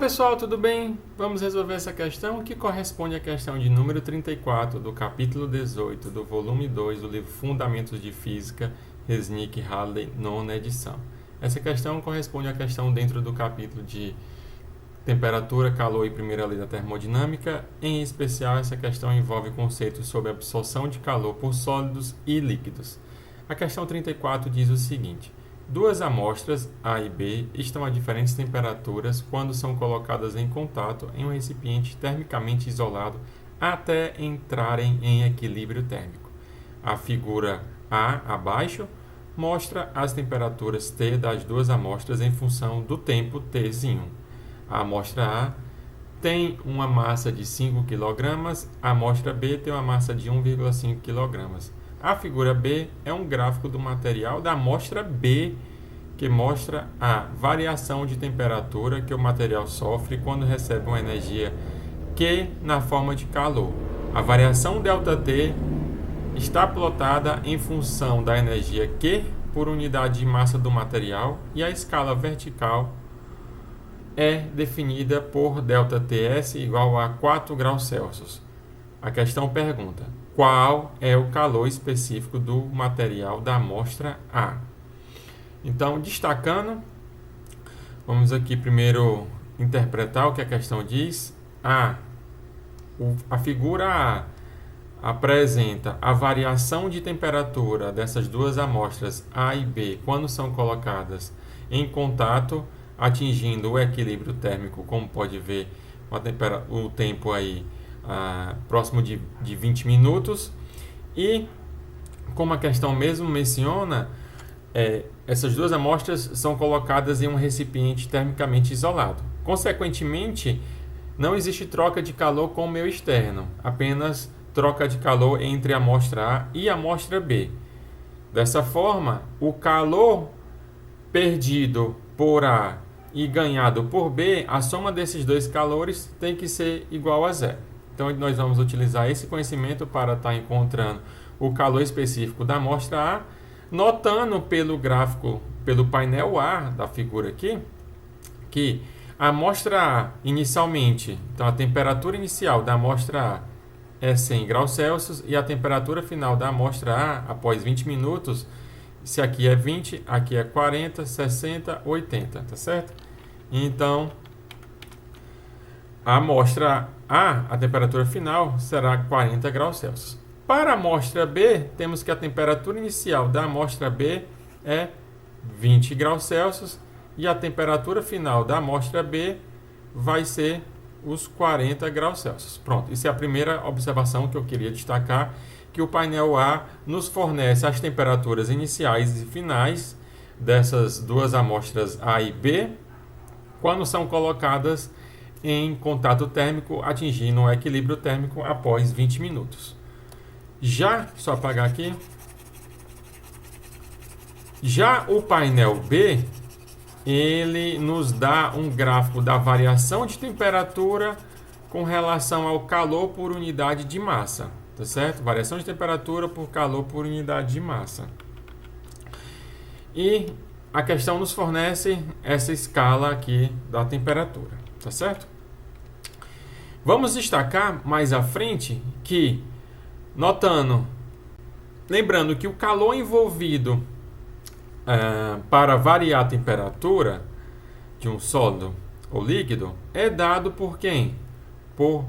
pessoal, tudo bem? Vamos resolver essa questão que corresponde à questão de número 34 do capítulo 18 do volume 2 do livro Fundamentos de Física, Resnick Halley, nona edição. Essa questão corresponde à questão dentro do capítulo de temperatura, calor e primeira lei da termodinâmica. Em especial, essa questão envolve conceitos sobre absorção de calor por sólidos e líquidos. A questão 34 diz o seguinte: duas amostras, A e B, estão a diferentes temperaturas quando são colocadas em contato em um recipiente termicamente isolado até entrarem em equilíbrio térmico. A figura A, abaixo, mostra as temperaturas T das duas amostras em função do tempo T1. A amostra A tem uma massa de 5 kg, a amostra B tem uma massa de 1,5 kg. A figura B é um gráfico do material da amostra B, que mostra a variação de temperatura que o material sofre quando recebe uma energia Q na forma de calor. A variação ΔT está plotada em função da energia Q por unidade de massa do material e a escala vertical é definida por ΔTS igual a 4 graus Celsius. A questão pergunta: qual é o calor específico do material da amostra A? Então, destacando, vamos aqui primeiro interpretar o que a questão diz. A figura A apresenta a variação de temperatura dessas duas amostras A e B quando são colocadas em contato, atingindo o equilíbrio térmico, como pode ver o tempo aí próximo de 20 minutos. E como a questão mesmo menciona, essas duas amostras são colocadas em um recipiente termicamente isolado. Consequentemente, não existe troca de calor com o meio externo, apenas troca de calor entre a amostra A e a amostra B. Dessa forma, o calor perdido por A e ganhado por B, a soma desses dois calores tem que ser igual a zero. Então, nós vamos utilizar esse conhecimento para estar encontrando o calor específico da amostra A, notando pelo gráfico, pelo painel A da figura aqui, que a amostra A inicialmente, então a temperatura inicial da amostra A é 100 graus Celsius e a temperatura final da amostra A após 20 minutos, se aqui é 20, aqui é 40, 60, 80, tá certo? Então, a amostra A temperatura final será 40 graus Celsius. Para a amostra B, temos que a temperatura inicial da amostra B é 20 graus Celsius e a temperatura final da amostra B vai ser os 40 graus Celsius. Pronto, isso é a primeira observação que eu queria destacar, que o painel A nos fornece as temperaturas iniciais e finais dessas duas amostras A e B quando são colocadas em contato térmico, atingindo um equilíbrio térmico após 20 minutos. Só apagar aqui. Já o painel B, ele nos dá um gráfico da variação de temperatura com relação ao calor por unidade de massa, tá certo? Variação de temperatura por calor por unidade de massa. E a questão nos fornece essa escala aqui da temperatura, tá certo? Vamos destacar mais à frente que, lembrando que o calor envolvido para variar a temperatura de um sólido ou líquido é dado por quem? Por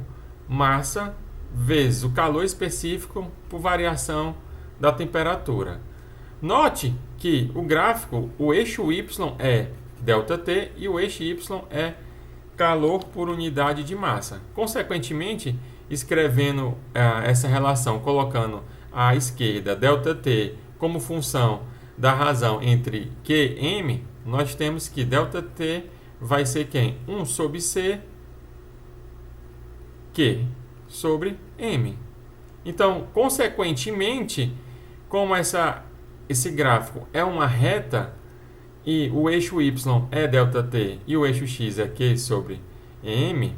massa vezes o calor específico por variação da temperatura. Note que o gráfico, o eixo Y é ΔT e o eixo Y é calor por unidade de massa. Consequentemente, escrevendo essa relação, colocando à esquerda ΔT como função da razão entre Q e M, nós temos que ΔT vai ser quem? 1 sobre C Q sobre M. Então, consequentemente, como esse gráfico é uma reta e o eixo Y é ΔT e o eixo X é Q sobre M,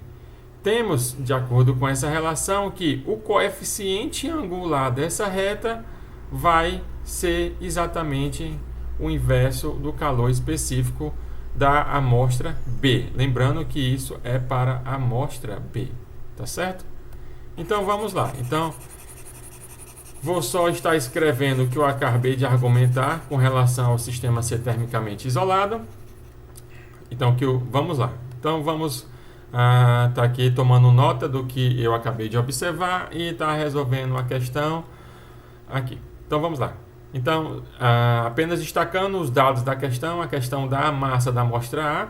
temos, de acordo com essa relação, que o coeficiente angular dessa reta vai ser exatamente o inverso do calor específico da amostra B. Lembrando que isso é para a amostra B, tá certo? Então vamos lá. Então vou só estar escrevendo o que eu acabei de argumentar com relação ao sistema ser termicamente isolado. Então vamos lá. Então vamos tá aqui tomando nota do que eu acabei de observar e tá resolvendo a questão aqui. Então vamos lá. Então, apenas destacando os dados da questão, a questão da massa da amostra A,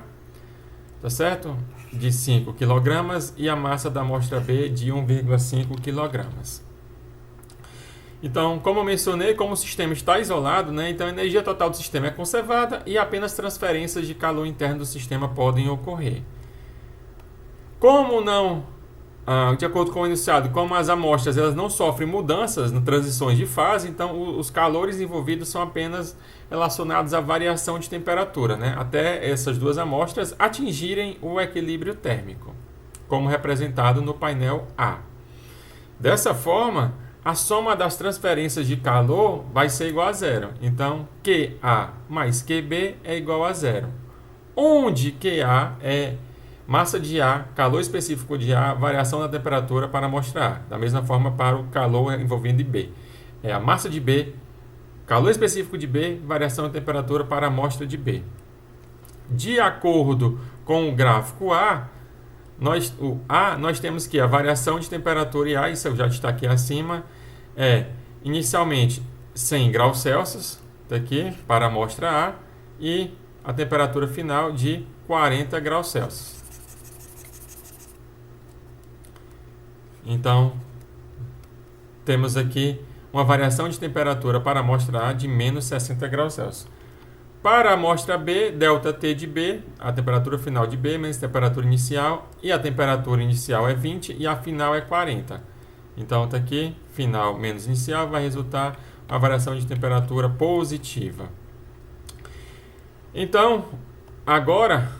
tá certo? De 5 kg e a massa da amostra B de 1,5 kg. Então, como eu mencionei, como o sistema está isolado, né, então a energia total do sistema é conservada e apenas transferências de calor interno do sistema podem ocorrer. Como não, de acordo com o enunciado, como as amostras elas não sofrem mudanças nas transições de fase, então os calores envolvidos são apenas relacionados à variação de temperatura, né, até essas duas amostras atingirem o equilíbrio térmico, como representado no painel A. Dessa forma, a soma das transferências de calor vai ser igual a zero. Então, QA mais QB é igual a zero. Onde QA é massa de A, calor específico de A, variação da temperatura para a amostra A. Da mesma forma para o calor envolvendo B. É a massa de B, calor específico de B, variação da temperatura para a amostra de B. De acordo com o gráfico A, nós temos que a variação de temperatura em A, isso eu já destaquei acima, é inicialmente 100 graus Celsius, tá aqui, para a amostra A, e a temperatura final de 40 graus Celsius. Então, temos aqui uma variação de temperatura para a amostra A de menos 60 graus Celsius. Para a amostra B, ΔT de B, a temperatura final de B menos a temperatura inicial, e a temperatura inicial é 20 e a final é 40. Então, está aqui, final menos inicial, vai resultar uma variação de temperatura positiva. Então, agora,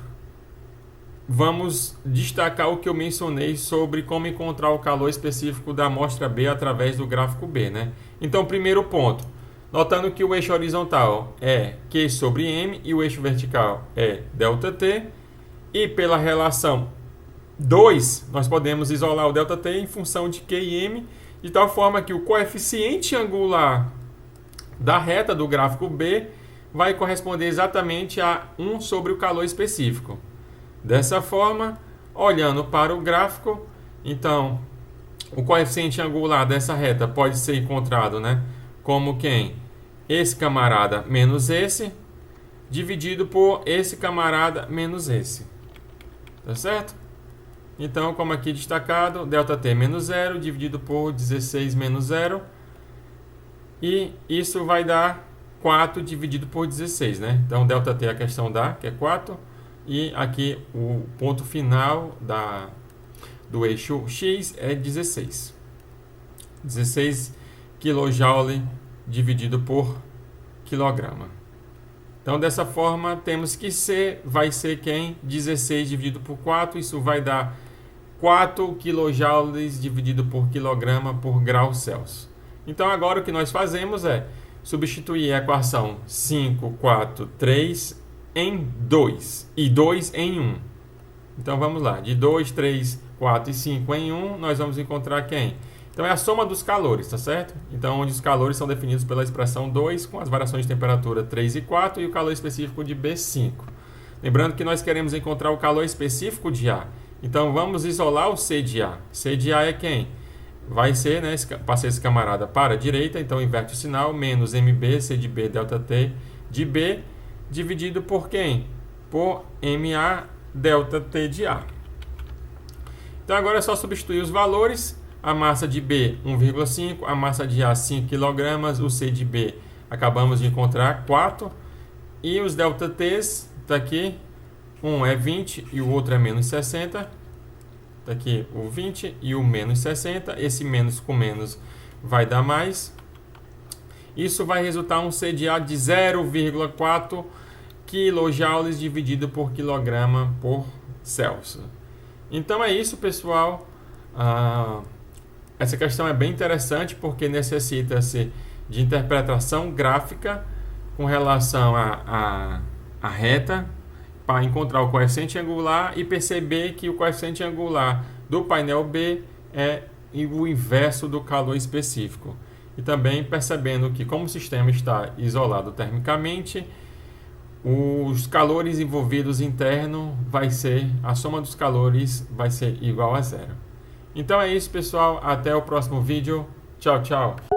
vamos destacar o que eu mencionei sobre como encontrar o calor específico da amostra B através do gráfico B, né? Então, primeiro ponto. Notando que o eixo horizontal é Q sobre M e o eixo vertical é ΔT. E pela relação 2, nós podemos isolar o ΔT em função de Q e M, de tal forma que o coeficiente angular da reta do gráfico B vai corresponder exatamente a 1 sobre o calor específico. Dessa forma, olhando para o gráfico, então, o coeficiente angular dessa reta pode ser encontrado, né, como quem? Esse camarada menos esse, dividido por esse camarada menos esse. Tá certo? Então, como aqui destacado, ΔT menos 0, dividido por 16 menos 0. E isso vai dar 4 dividido por 16, né? Então, ΔT a questão dá, que é 4. E aqui o ponto final do eixo X é 16. 16 kJ dividido por quilograma. Então, dessa forma, temos que vai ser quem? 16 dividido por 4, isso vai dar 4 kJ dividido por quilograma por grau Celsius. Então, agora o que nós fazemos é substituir a equação 5, 4, 3 em 2 e 2 em 1. Então, vamos lá. De 2, 3, 4 e 5 em 1, nós vamos encontrar quem? Então, é a soma dos calores, tá certo? Então, onde os calores são definidos pela expressão 2, com as variações de temperatura 3 e 4, e o calor específico de B, 5. Lembrando que nós queremos encontrar o calor específico de A. Então, vamos isolar o C de A. C de A é quem? Vai ser, né, passei esse camarada para a direita, então inverte o sinal, menos MB, C de B, ΔT de B, dividido por quem? Por MA, ΔT de A. Então, agora é só substituir os valores. A massa de B, 1,5, a massa de A, 5 kg, o C de B, acabamos de encontrar 4, e os ΔTs, está aqui, um é 20 e o outro é menos 60, está aqui o 20 e o menos 60, esse menos com menos vai dar mais, isso vai resultar um C de A de 0,4 kJ dividido por quilograma por Celsius. Então é isso, pessoal. Essa questão é bem interessante porque necessita-se de interpretação gráfica com relação à reta para encontrar o coeficiente angular e perceber que o coeficiente angular do painel B é o inverso do calor específico. E também percebendo que, como o sistema está isolado termicamente, os calores envolvidos interno a soma dos calores vai ser igual a zero. Então é isso, pessoal. Até o próximo vídeo. Tchau, tchau.